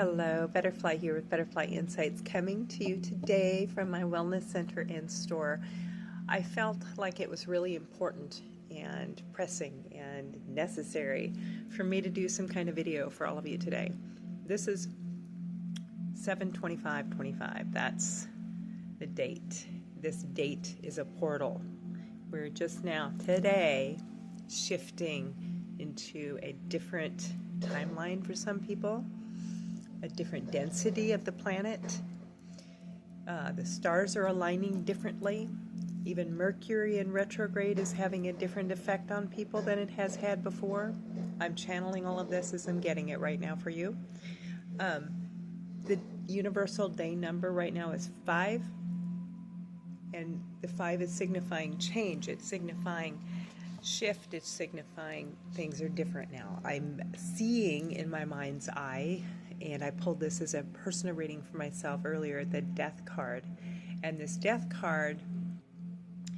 Hello, Butterfly here with Butterfly Insights, coming to you today from my wellness center and store. I felt like it was really important and pressing and necessary for me to do some kind of video for all of you today. This is 7/25/25. That's the date. This date is a portal. We're just now today shifting into a different timeline for some people, a different density of the planet. The stars are aligning differently. Even Mercury in retrograde is having a different effect on people than it has had before. I'm channeling all of this as I'm getting it right now for you. The universal day number right now is 5, and the 5 is signifying change. It's signifying shift. It's signifying things are different now. I'm seeing in my mind's eye, and I pulled this as a personal reading for myself earlier, the Death card. And this Death card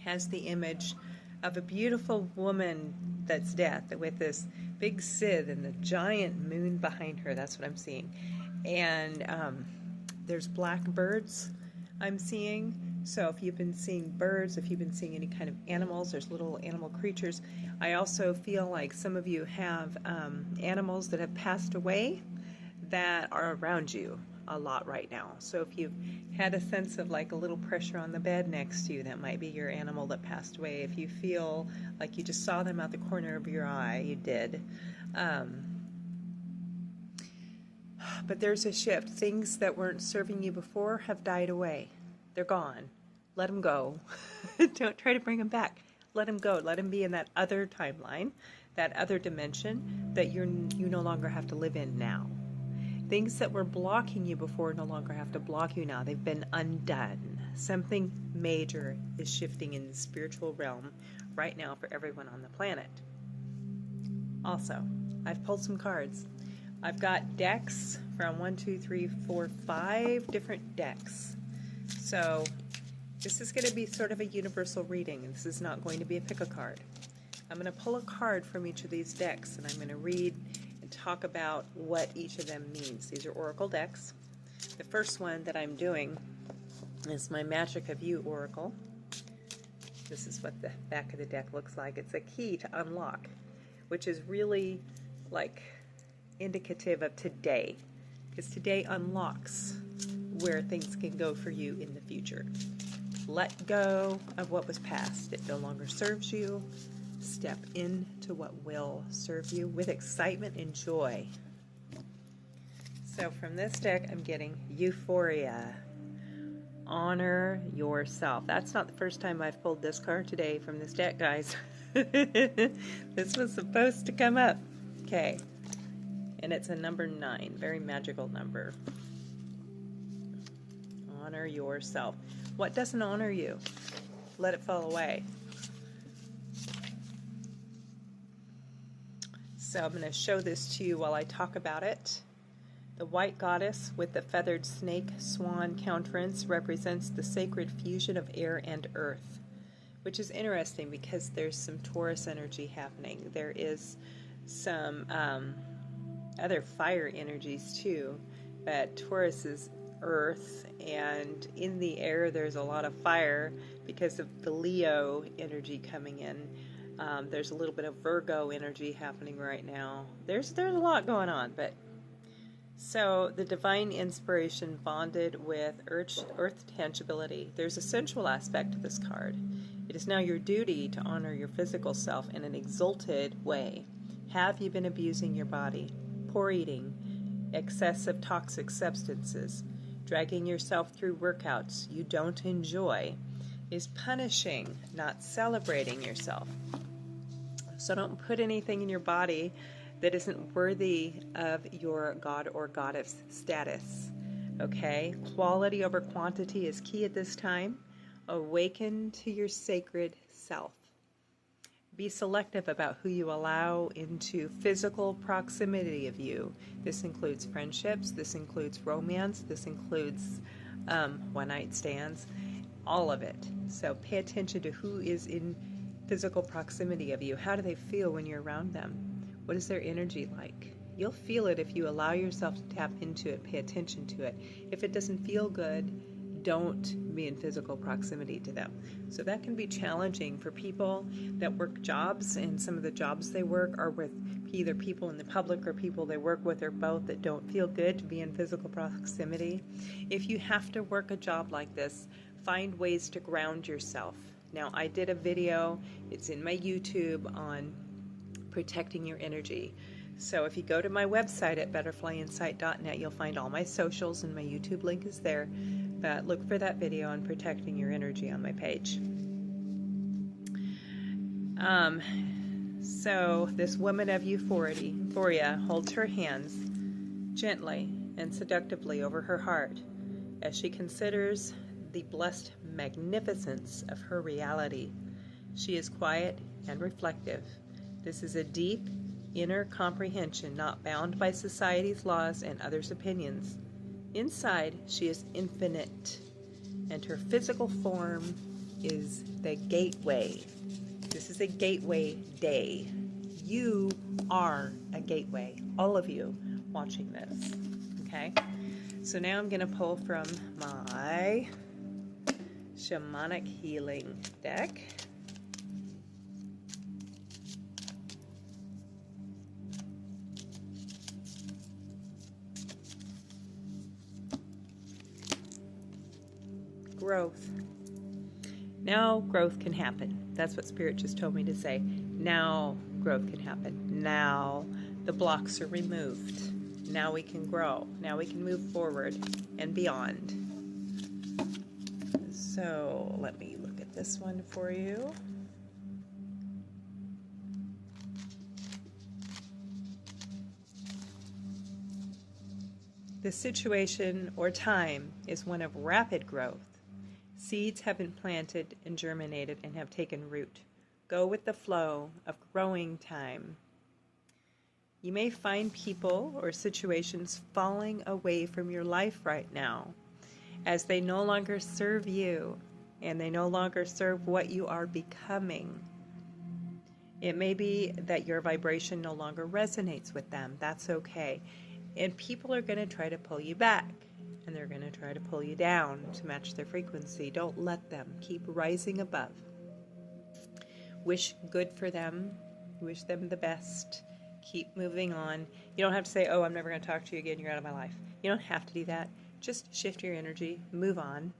has the image of a beautiful woman that's death with this big Sith and the giant moon behind her. That's what I'm seeing. And there's black birds I'm seeing. So if you've been seeing birds, if you've been seeing any kind of animals, there's little animal creatures. I also feel like some of you have animals that have passed away that are around you a lot right now. So if you've had a sense of like a little pressure on the bed next to you, that might be your animal that passed away. If you feel like you just saw them out the corner of your eye, you did. But there's a shift. Things that weren't serving you before have died away. They're gone. Let them go. Don't try to bring them back. Let them go. Let them be in that other timeline, that other dimension that you no longer have to live in now. Things that were blocking you before no longer have to block you now. They've been undone. Something major is shifting in the spiritual realm right now for everyone on the planet. Also, I've pulled some cards. I've got decks from 5 different decks. So this is going to be sort of a universal reading. This is not going to be a pick a card. I'm going to pull a card from each of these decks, and I'm going to read and talk about what each of them means. These are oracle decks. The first one that I'm doing is my Magic of You Oracle. This is what the back of the deck looks like. It's a key to unlock, which is really like indicative of today, because today unlocks where things can go for you in the future. Let go of what was past. It no longer serves you. Step into what will serve you with excitement and joy. So from this deck, I'm getting Euphoria. Honor yourself. That's not the first time I've pulled this card today from this deck, guys. This was supposed to come up. Okay. And it's a number 9. Very magical number. Honor yourself. What doesn't honor you? Let it fall away. So I'm going to show this to you while I talk about it. The white goddess with the feathered snake swan countenance represents the sacred fusion of air and earth, which is interesting because there's some Taurus energy happening. There is some other fire energies too, but Taurus is earth, and in the air there's a lot of fire because of the Leo energy coming in. There's a little bit of Virgo energy happening right now. There's a lot going on, but so the divine inspiration bonded with earth tangibility. There's a sensual aspect to this card. It is now your duty to honor your physical self in an exalted way. Have you been abusing your body? Poor eating, excessive toxic substances, dragging yourself through workouts you don't enjoy is punishing, not celebrating yourself. So don't put anything in your body that isn't worthy of your god or goddess status. Okay? Quality over quantity is key at this time. Awaken to your sacred self. Be selective about who you allow into physical proximity of you. This includes friendships, this includes romance, this includes one-night stands, all of it. So pay attention to who is in physical proximity of you. How do they feel when you're around them? What is their energy like? You'll feel it if you allow yourself to tap into it, pay attention to it. If it doesn't feel good, don't be in physical proximity to them. So that can be challenging for people that work jobs, and some of the jobs they work are with either people in the public or people they work with, or both, that don't feel good to be in physical proximity. If you have to work a job like this, find ways to ground yourself. Now, I did a video, it's in my YouTube, on protecting your energy. So if you go to my website at butterflyinsight.net, you'll find all my socials, and my YouTube link is there. But look for that video on protecting your energy on my page. So this woman of euphoria holds her hands gently and seductively over her heart as she considers the blessed magnificence of her reality. She is quiet and reflective. This is a deep inner comprehension, not bound by society's laws and others' opinions. Inside, she is infinite, and her physical form is the gateway. This is a gateway day. You are a gateway, all of you watching this, okay? So now I'm going to pull from my Shamanic Healing deck. Growth. Now growth can happen. That's what Spirit just told me to say. Now growth can happen. Now the blocks are removed. Now we can grow. Now we can move forward and beyond. So let me look at this one for you. The situation or time is one of rapid growth. Seeds have been planted and germinated and have taken root. Go with the flow of growing time. You may find people or situations falling away from your life right now as they no longer serve you and they no longer serve what you are becoming. It may be that your vibration no longer resonates with them. That's okay. And people are going to try to pull you back, and they're going to try to pull you down to match their frequency. Don't let them. Keep rising above. Wish good for them. Wish them the best. Keep moving on. You don't have to say, oh, I'm never going to talk to you again. You're out of my life. You don't have to do that. Just shift your energy. Move on.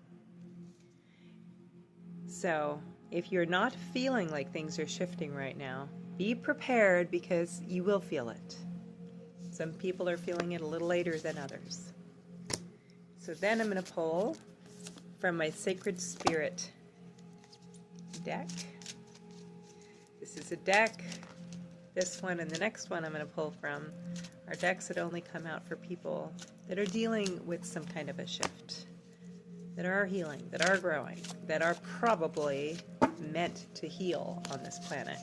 So if you're not feeling like things are shifting right now, be prepared, because you will feel it. Some people are feeling it a little later than others. So then I'm going to pull from my Sacred Spirit deck. This is a deck. This one and the next one I'm going to pull from are decks that only come out for people that are dealing with some kind of a shift, that are healing, that are growing, that are probably meant to heal on this planet.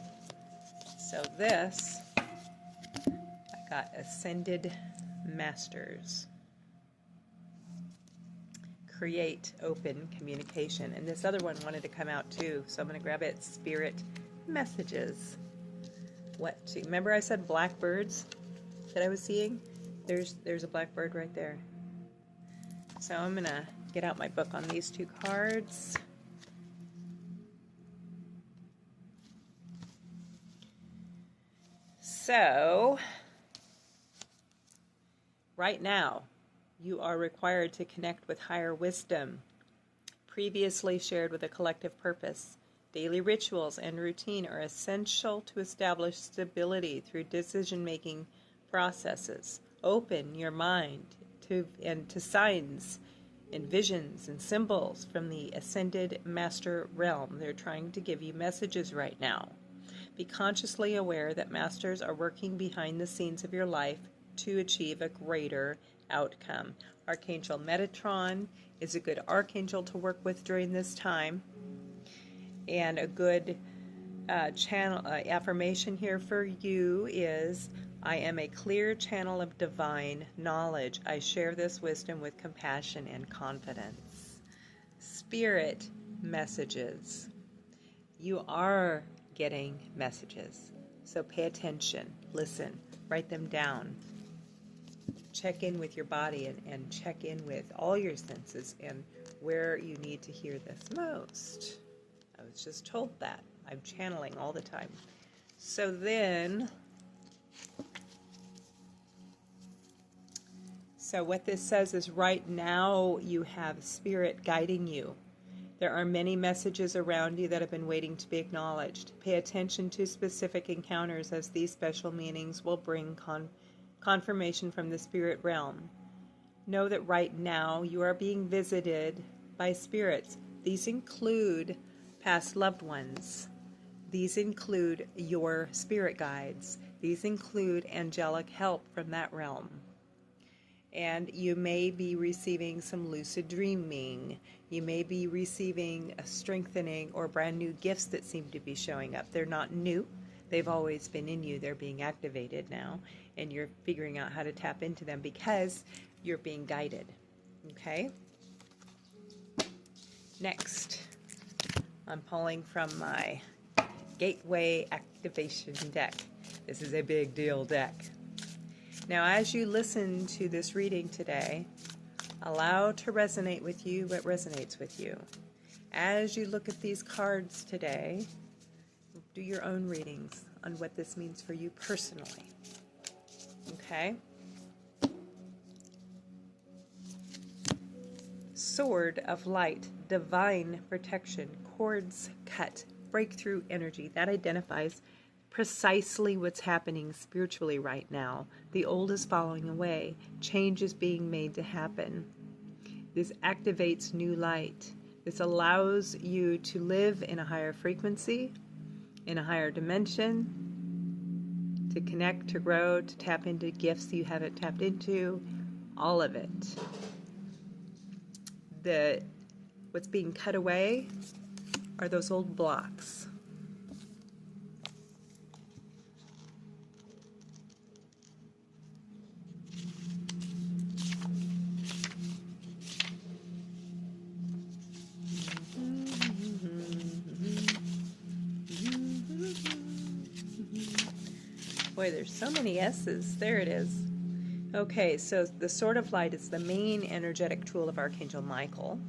So this, I got Ascended Masters. Create open communication. And this other one wanted to come out too, so I'm going to grab it. Spirit Messages. Remember I said blackbirds that I was seeing? There's a blackbird right there. So I'm going to get out my book on these two cards. So, right now, you are required to connect with higher wisdom, previously shared with a collective purpose. Daily rituals and routine are essential to establish stability through decision-making processes. Open your mind to signs and visions and symbols from the Ascended Master realm. They're trying to give you messages right now. Be consciously aware that masters are working behind the scenes of your life to achieve a greater outcome. Archangel Metatron is a good archangel to work with during this time. And a good affirmation here for you is, I am a clear channel of divine knowledge. I share this wisdom with compassion and confidence. Spirit messages. You are getting messages. So pay attention, listen, write them down. check in with your body and check in with all your senses and where you need to hear this most. I was just told that. I'm channeling all the time. So then, so what this says is right now you have Spirit guiding you. There are many messages around you that have been waiting to be acknowledged. Pay attention to specific encounters, as these special meanings will bring confirmation from the spirit realm. Know that right now you are being visited by spirits. These include past loved ones. These include your spirit guides. These include angelic help from that realm. And you may be receiving some lucid dreaming. You may be receiving a strengthening or brand new gifts that seem to be showing up. They're not new. They've always been in you. They're being activated now. And you're figuring out how to tap into them because you're being guided. Okay? Next, I'm pulling from my Gateway Activation deck. This is a big deal deck. Now, as you listen to this reading today, allow to resonate with you what resonates with you. As you look at these cards today, do your own readings on what this means for you personally. Okay? Sword of Light, divine protection, cords cut, breakthrough energy. That identifies precisely what's happening spiritually right now. The old is falling away. Change is being made to happen. This activates new light. This allows you to live in a higher frequency, in a higher dimension, to connect, to grow, to tap into gifts you haven't tapped into, all of it. What's being cut away are those old blocks. Boy, there's so many S's. There it is. Okay, so the Sword of Light is the main energetic tool of Archangel Michael.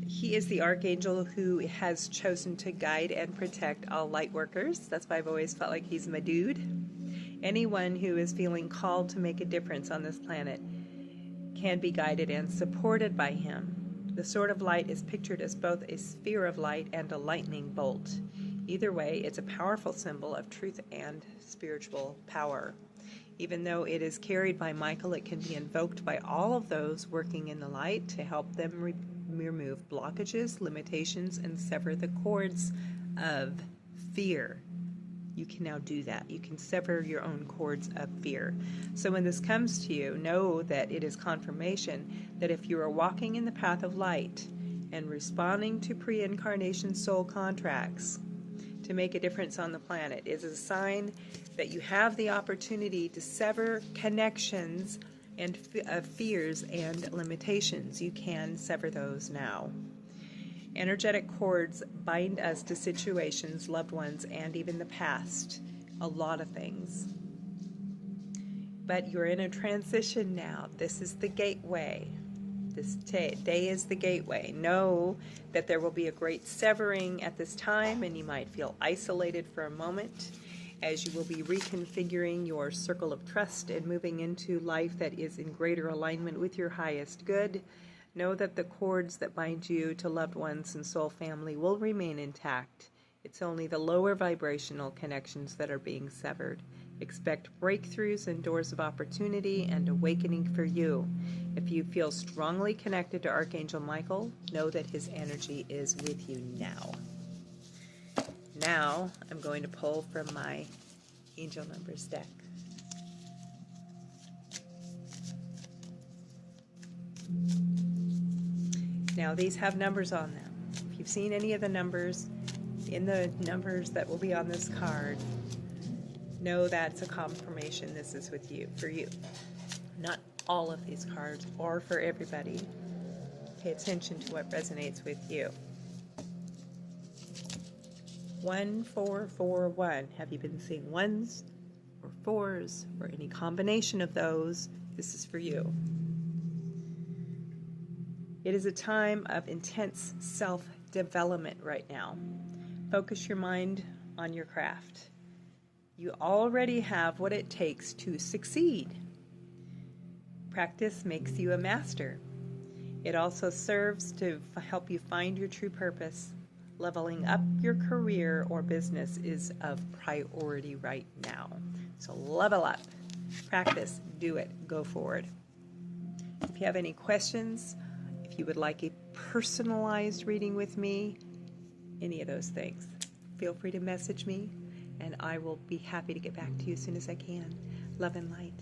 He is the archangel who has chosen to guide and protect all light workers. That's why I've always felt like he's my dude. Anyone who is feeling called to make a difference on this planet can be guided and supported by him. The Sword of Light is pictured as both a sphere of light and a lightning bolt. Either way, it's a powerful symbol of truth and spiritual power. Even though it is carried by Michael, it can be invoked by all of those working in the light to help them remove blockages, limitations, and sever the cords of fear. You can now do that. You can sever your own cords of fear. So when this comes to you, know that it is confirmation that if you are walking in the path of light and responding to pre-incarnation soul contracts to make a difference on the planet, is a sign that you have the opportunity to sever connections and fears and limitations. You can sever those now. Energetic cords bind us to situations, loved ones, and even the past. A lot of things. But you're in a transition now. This is the gateway. This day is the gateway. Know that there will be a great severing at this time, and you might feel isolated for a moment as you will be reconfiguring your circle of trust and moving into life that is in greater alignment with your highest good. Know that the cords that bind you to loved ones and soul family will remain intact. It's only the lower vibrational connections that are being severed. Expect breakthroughs and doors of opportunity and awakening for you. If you feel strongly connected to Archangel Michael, know that his energy is with you now. Now, I'm going to pull from my Angel Numbers deck. Now, these have numbers on them. If you've seen any of the numbers in the numbers that will be on this card, know that's a confirmation this is with you, for you. Not all of these cards are for everybody. Pay attention to what resonates with you. 1441. Have you been seeing ones or fours or any combination of those? This is for you. It is a time of intense self-development right now. Focus your mind on your craft. You already have what it takes to succeed. Practice makes you a master. It also serves to help you find your true purpose. Leveling up your career or business is of priority right now. So level up, practice, do it, go forward. If you have any questions, if you would like a personalized reading with me, any of those things, feel free to message me and I will be happy to get back to you as soon as I can. Love and light.